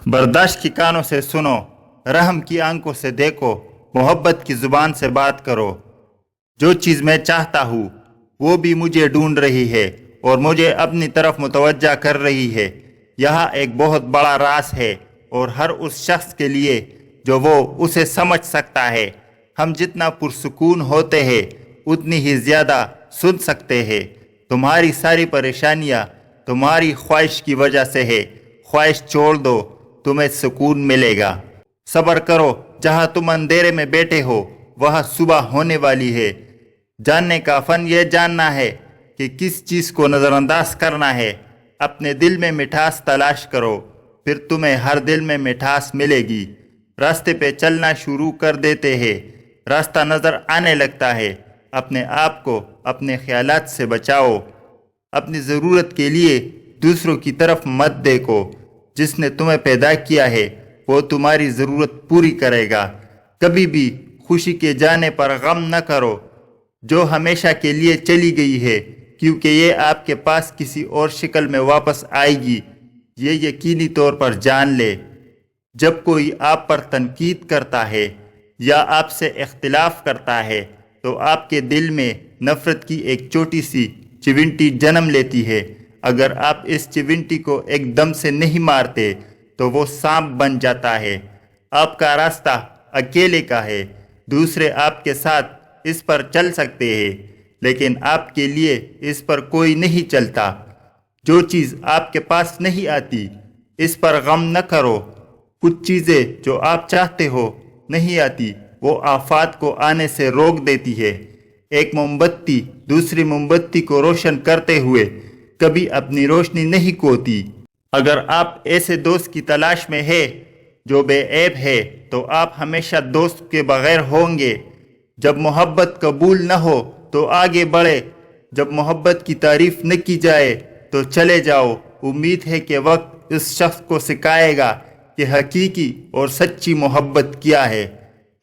برداشت کی کانوں سے سنو، رحم کی آنکھوں سے دیکھو، محبت کی زبان سے بات کرو۔ جو چیز میں چاہتا ہوں وہ بھی مجھے ڈھونڈ رہی ہے اور مجھے اپنی طرف متوجہ کر رہی ہے۔ یہاں ایک بہت بڑا راز ہے، اور ہر اس شخص کے لیے جو وہ اسے سمجھ سکتا ہے۔ ہم جتنا پرسکون ہوتے ہیں اتنی ہی زیادہ سن سکتے ہیں۔ تمہاری ساری پریشانیاں تمہاری خواہش کی وجہ سے ہے۔ خواہش چھوڑ دو، تمہیں سکون ملے گا۔ صبر کرو، جہاں تم اندھیرے میں بیٹھے ہو وہاں صبح ہونے والی ہے۔ جاننے کا فن یہ جاننا ہے کہ کس چیز کو نظر انداز کرنا ہے۔ اپنے دل میں مٹھاس تلاش کرو، پھر تمہیں ہر دل میں مٹھاس ملے گی۔ راستے پہ چلنا شروع کر دیتے ہیں، راستہ نظر آنے لگتا ہے۔ اپنے آپ کو اپنے خیالات سے بچاؤ۔ اپنی ضرورت کے لیے دوسروں کی طرف مت دیکھو۔ جس نے تمہیں پیدا کیا ہے وہ تمہاری ضرورت پوری کرے گا۔ کبھی بھی خوشی کے جانے پر غم نہ کرو جو ہمیشہ کے لیے چلی گئی ہے، کیونکہ یہ آپ کے پاس کسی اور شکل میں واپس آئے گی۔ یہ یقینی طور پر جان لے، جب کوئی آپ پر تنقید کرتا ہے یا آپ سے اختلاف کرتا ہے تو آپ کے دل میں نفرت کی ایک چھوٹی سی چیونٹی جنم لیتی ہے۔ اگر آپ اس چیونٹی کو ایک دم سے نہیں مارتے تو وہ سانپ بن جاتا ہے۔ آپ کا راستہ اکیلے کا ہے، دوسرے آپ کے ساتھ اس پر چل سکتے ہیں، لیکن آپ کے لیے اس پر کوئی نہیں چلتا۔ جو چیز آپ کے پاس نہیں آتی اس پر غم نہ کرو۔ کچھ چیزیں جو آپ چاہتے ہو نہیں آتی، وہ آفات کو آنے سے روک دیتی ہے۔ ایک موم بتی دوسری موم بتی کو روشن کرتے ہوئے کبھی اپنی روشنی نہیں کھوتی۔ اگر آپ ایسے دوست کی تلاش میں ہے جو بے عیب ہے تو آپ ہمیشہ دوست کے بغیر ہوں گے۔ جب محبت قبول نہ ہو تو آگے بڑھے، جب محبت کی تعریف نہ کی جائے تو چلے جاؤ۔ امید ہے کہ وقت اس شخص کو سکھائے گا کہ حقیقی اور سچی محبت کیا ہے۔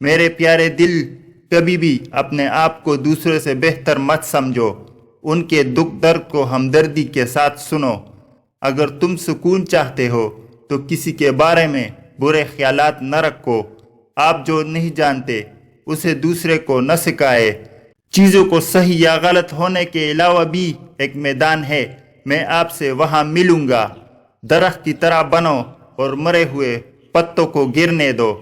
میرے پیارے دل، کبھی بھی اپنے آپ کو دوسرے سے بہتر مت سمجھو۔ ان کے دکھ درد کو ہمدردی کے ساتھ سنو۔ اگر تم سکون چاہتے ہو تو کسی کے بارے میں برے خیالات نہ رکھو۔ آپ جو نہیں جانتے اسے دوسرے کو نہ سکھائے۔ چیزوں کو صحیح یا غلط ہونے کے علاوہ بھی ایک میدان ہے، میں آپ سے وہاں ملوں گا۔ درخت کی طرح بنو اور مرے ہوئے پتوں کو گرنے دو۔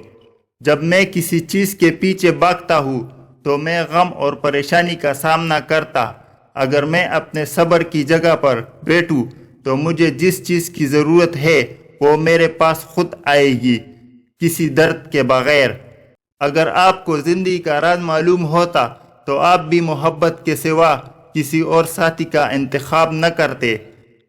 جب میں کسی چیز کے پیچھے بھاگتا ہوں تو میں غم اور پریشانی کا سامنا کرتا۔ اگر میں اپنے صبر کی جگہ پر بیٹھوں تو مجھے جس چیز کی ضرورت ہے وہ میرے پاس خود آئے گی، کسی درد کے بغیر۔ اگر آپ کو زندگی کا راز معلوم ہوتا تو آپ بھی محبت کے سوا کسی اور ساتھی کا انتخاب نہ کرتے۔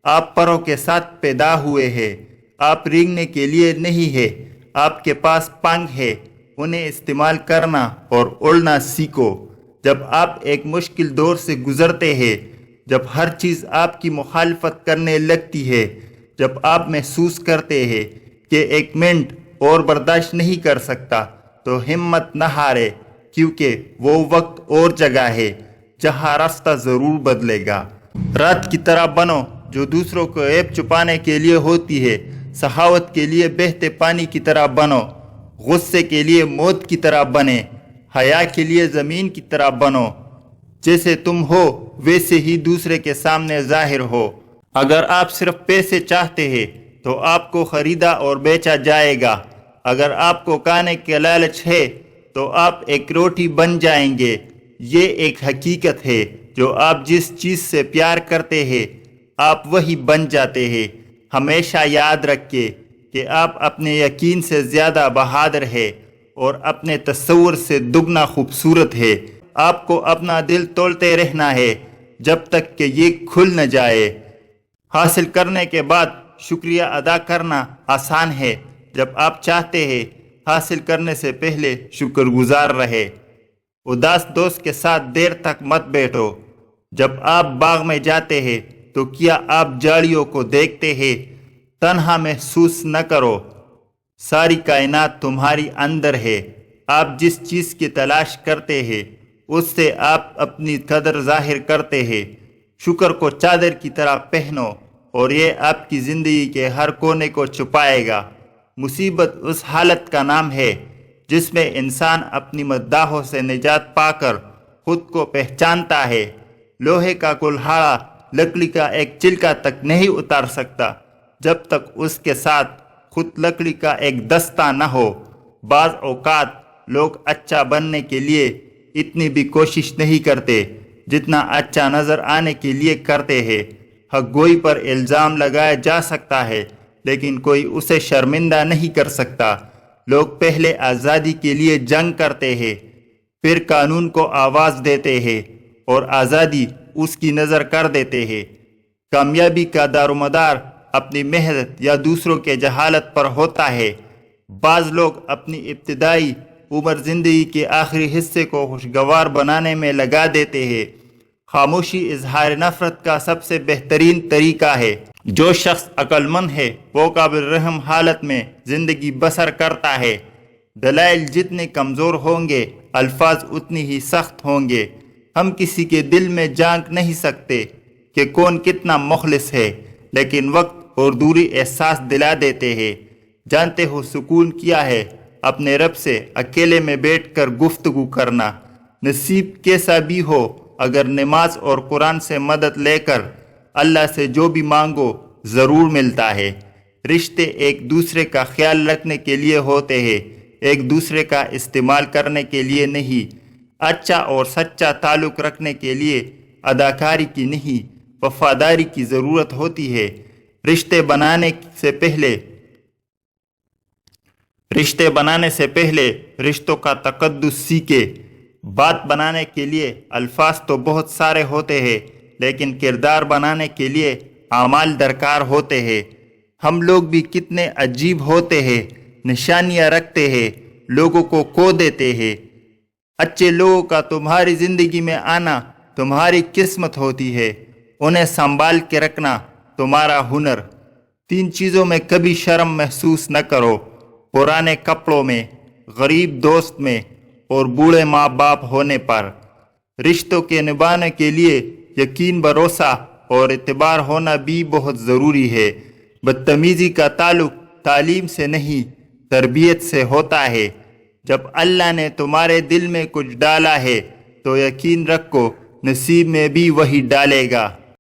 آپ پروں کے ساتھ پیدا ہوئے ہیں، آپ رینگنے کے لیے نہیں ہے۔ آپ کے پاس پنکھ ہے، انہیں استعمال کرنا اور اڑنا سیکھو۔ جب آپ ایک مشکل دور سے گزرتے ہیں، جب ہر چیز آپ کی مخالفت کرنے لگتی ہے، جب آپ محسوس کرتے ہیں کہ ایک منٹ اور برداشت نہیں کر سکتا، تو ہمت نہ ہارے، کیونکہ وہ وقت اور جگہ ہے جہاں راستہ ضرور بدلے گا۔ رات کی طرح بنو جو دوسروں کو عیب چھپانے کے لیے ہوتی ہے۔ سخاوت کے لیے بہتے پانی کی طرح بنو، غصے کے لیے موت کی طرح بنے، حیا کے لیے زمین کی طرح بنو۔ جیسے تم ہو ویسے ہی دوسرے کے سامنے ظاہر ہو۔ اگر آپ صرف پیسے چاہتے ہیں تو آپ کو خریدا اور بیچا جائے گا۔ اگر آپ کو کھانے کے لالچ ہے تو آپ ایک روٹی بن جائیں گے۔ یہ ایک حقیقت ہے، جو آپ جس چیز سے پیار کرتے ہیں آپ وہی بن جاتے ہیں۔ ہمیشہ یاد رکھیں کہ آپ اپنے یقین سے زیادہ بہادر ہیں اور اپنے تصور سے دگنا خوبصورت ہے۔ آپ کو اپنا دل تولتے رہنا ہے جب تک کہ یہ کھل نہ جائے۔ حاصل کرنے کے بعد شکریہ ادا کرنا آسان ہے، جب آپ چاہتے ہیں حاصل کرنے سے پہلے شکر گزار رہے۔ اداس دوست کے ساتھ دیر تک مت بیٹھو۔ جب آپ باغ میں جاتے ہیں تو کیا آپ جھاڑیوں کو دیکھتے ہیں؟ تنہا محسوس نہ کرو، ساری کائنات تمہاری اندر ہے۔ آپ جس چیز کی تلاش کرتے ہیں اس سے آپ اپنی قدر ظاہر کرتے ہیں۔ شکر کو چادر کی طرح پہنو اور یہ آپ کی زندگی کے ہر کونے کو چھپائے گا۔ مصیبت اس حالت کا نام ہے جس میں انسان اپنی مداحوں سے نجات پا کر خود کو پہچانتا ہے۔ لوہے کا کلہاڑا لکڑی کا ایک چلکا تک نہیں اتار سکتا جب تک اس کے ساتھ خود لکڑی کا ایک دستہ نہ ہو۔ بعض اوقات لوگ اچھا بننے کے لیے اتنی بھی کوشش نہیں کرتے جتنا اچھا نظر آنے کے لیے کرتے ہیں۔ حق گوئی پر الزام لگایا جا سکتا ہے لیکن کوئی اسے شرمندہ نہیں کر سکتا۔ لوگ پہلے آزادی کے لیے جنگ کرتے ہیں، پھر قانون کو آواز دیتے ہیں اور آزادی اس کی نظر کر دیتے ہیں۔ کامیابی کا دار و مدار اپنی محنت یا دوسروں کے جہالت پر ہوتا ہے۔ بعض لوگ اپنی ابتدائی عمر زندگی کے آخری حصے کو خوشگوار بنانے میں لگا دیتے ہیں۔ خاموشی اظہار نفرت کا سب سے بہترین طریقہ ہے۔ جو شخص عقل مند ہے وہ قابل رحم حالت میں زندگی بسر کرتا ہے۔ دلائل جتنے کمزور ہوں گے الفاظ اتنی ہی سخت ہوں گے۔ ہم کسی کے دل میں جھانک نہیں سکتے کہ کون کتنا مخلص ہے، لیکن وقت اور دوری احساس دلا دیتے ہیں۔ جانتے ہو سکون کیا ہے؟ اپنے رب سے اکیلے میں بیٹھ کر گفتگو کرنا۔ نصیب کیسا بھی ہو، اگر نماز اور قرآن سے مدد لے کر اللہ سے جو بھی مانگو ضرور ملتا ہے۔ رشتے ایک دوسرے کا خیال رکھنے کے لیے ہوتے ہیں، ایک دوسرے کا استعمال کرنے کے لیے نہیں۔ اچھا اور سچا تعلق رکھنے کے لیے اداکاری کی نہیں، وفاداری کی ضرورت ہوتی ہے۔ رشتے بنانے سے پہلے رشتوں کا تقدس سیکھے۔ بات بنانے کے لیے الفاظ تو بہت سارے ہوتے ہیں، لیکن کردار بنانے کے لیے اعمال درکار ہوتے ہیں۔ ہم لوگ بھی کتنے عجیب ہوتے ہیں، نشانیاں رکھتے ہیں، لوگوں کو کھو دیتے ہیں۔ اچھے لوگوں کا تمہاری زندگی میں آنا تمہاری قسمت ہوتی ہے، انہیں سنبھال کے رکھنا تمہارا ہنر۔ 3 چیزوں میں کبھی شرم محسوس نہ کرو: پرانے کپڑوں میں، غریب دوست میں اور بوڑھے ماں باپ ہونے پر۔ رشتوں کے نبھانے کے لیے یقین، بھروسہ اور اعتبار ہونا بھی بہت ضروری ہے۔ بدتمیزی کا تعلق تعلیم سے نہیں، تربیت سے ہوتا ہے۔ جب اللہ نے تمہارے دل میں کچھ ڈالا ہے تو یقین رکھو نصیب میں بھی وہی ڈالے گا۔